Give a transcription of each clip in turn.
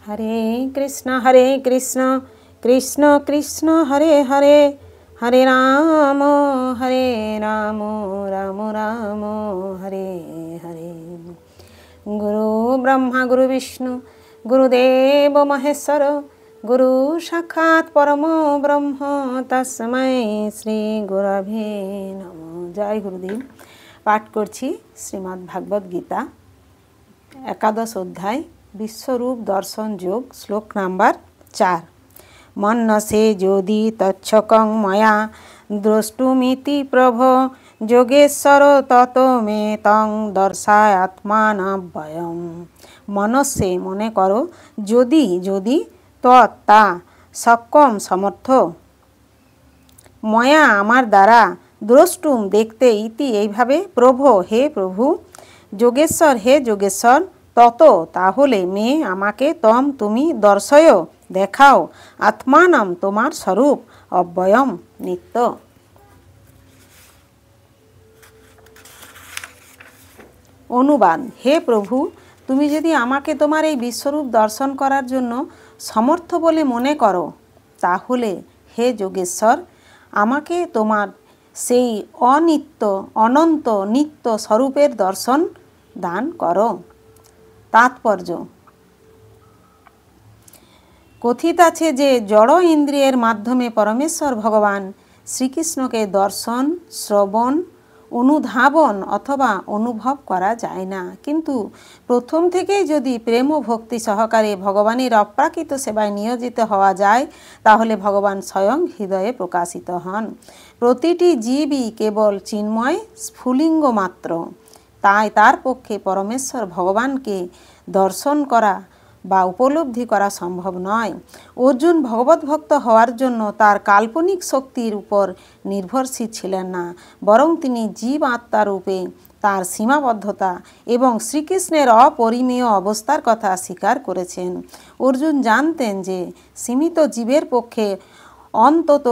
हरे कृष्ण कृष्ण कृष्ण हरे हरे, हरे राम राम राम हरे हरे। गुरु ब्रह्मा गुरु विष्णु गुरुदेव महेश्वर, गुरु साक्षात् परम ब्रह्म तस्मै श्री गुरवे नमः। जय गुरुदेव। पाठ करछि श्रीमद् भागवत गीता एकादश अध्याय विश्वरूप दर्शन योग, श्लोक नम्बर 4। मन्नसे जोदि तच्छकं मया द्रष्टुमिति प्रभो, যোগেশ্বর তত মে তং দর্শায় আত্মানব্যয়ম। মনস্যে মনে করো, যদি যদি তা সক্ষম সমর্থ, ময়া আমার দ্বারা, দ্রষ্টুম দেখতে, ইতি এইভাবে, প্রভো হে প্রভু, যোগেশ্বর হে যোগেশ্বর, তত তাহলে, মে আমাকে, তম তুমি, দর্শয় দেখাও, আত্মানম তোমার স্বরূপ, অব্যয়ম নিত্য। অনুবাদ। হে প্রভু, তুমি যদি আমাকে তোমার এই বিশ্বরূপ দর্শন করার জন্য সমর্থ বলে মনে করো, তাহলে হে যোগেশ্বর আমাকে তোমার সেই অনিত্য অনন্ত নিত্য স্বরূপের দর্শন দান করো। তাৎপর্য। কথিত আছে যে জড় ইন্দ্রিয়ের মাধ্যমে পরমেশ্বর ভগবান শ্রীকৃষ্ণকে দর্শন, শ্রবণ, অনুধাবন অথবা অনুভব করা যায় না। কিন্তু প্রথম থেকেই যদি প্রেম ও ভক্তি সহকারে ভগবানের অপ্রাকৃত সেবায় নিয়োজিত হওয়া যায়, তাহলে ভগবান স্বয়ং হৃদয়ে প্রকাশিত হন। প্রতিটি জীবই কেবল চিন্ময় স্ফুলিঙ্গ মাত্র। তাই তার পক্ষে পরমেশ্বর ভগবানকে দর্শন করা বা উপলব্ধি করা সম্ভব নয়। অর্জুন ভগবত ভক্ত হওয়ার জন্য তার কাল্পনিক শক্তির উপর নির্ভরশীল ছিলেন না, বরং তিনি জীব আত্মা রূপে তার সীমাবদ্ধতা এবং শ্রীকৃষ্ণের অপরিমেয় অবস্থার কথা স্বীকার করেছেন। অর্জুন জানতেন যে সীমিত জীবের পক্ষে অন্তত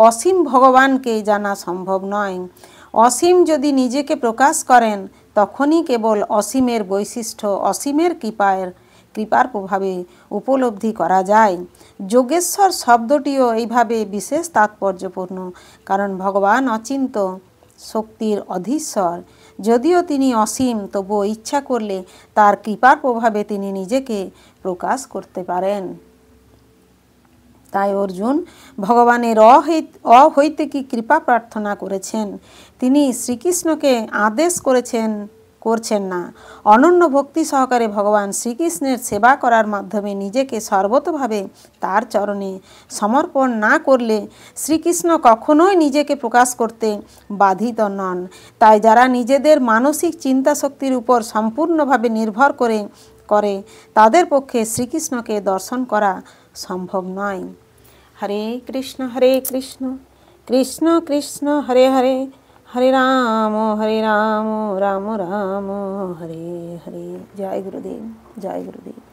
অসীম ভগবানকে জানা সম্ভব নয়। অসীম যদি নিজেকে প্রকাশ করেন, তখনই কেবল অসীমের বৈশিষ্ট্য, অসীমের কৃপার প্রভাবে উপলব্ধি করা যায়। যোগেশ্বর শব্দটিও এইভাবে বিশেষ তাৎপর্যপূর্ণ, কারণ ভগবান অচিন্ত শক্তির অধীশ্বর। যদিও তিনি অসীম, তবুও ইচ্ছা করলে তার কৃপার প্রভাবে তিনি নিজেকে প্রকাশ করতে পারেন। তাই অর্জুন ভগবানের অহৈতুকী কৃপা প্রার্থনা করেছেন। তিনি শ্রীকৃষ্ণকে আদেশ করছেন না। অনন্য ভক্তি সহকারে ভগবান শ্রীকৃষ্ণের সেবা করার মাধ্যমে নিজেকে সর্বতোভাবে তার চরণে সমর্পণ না করলে শ্রীকৃষ্ণ কখনোই নিজেকে প্রকাশ করতে বাধিত নন। তাই যারা নিজেদের মানসিক চিন্তা শক্তির উপর সম্পূর্ণভাবে নির্ভর করে তাদের পক্ষে শ্রীকৃষ্ণকে দর্শন করা সম্ভব নয়। হরে কৃষ্ণ কৃষ্ণ কৃষ্ণ হরে হরে, হরে রাম রাম রাম হরে হরে। জয় গুরুদেব, জয় গুরুদেব।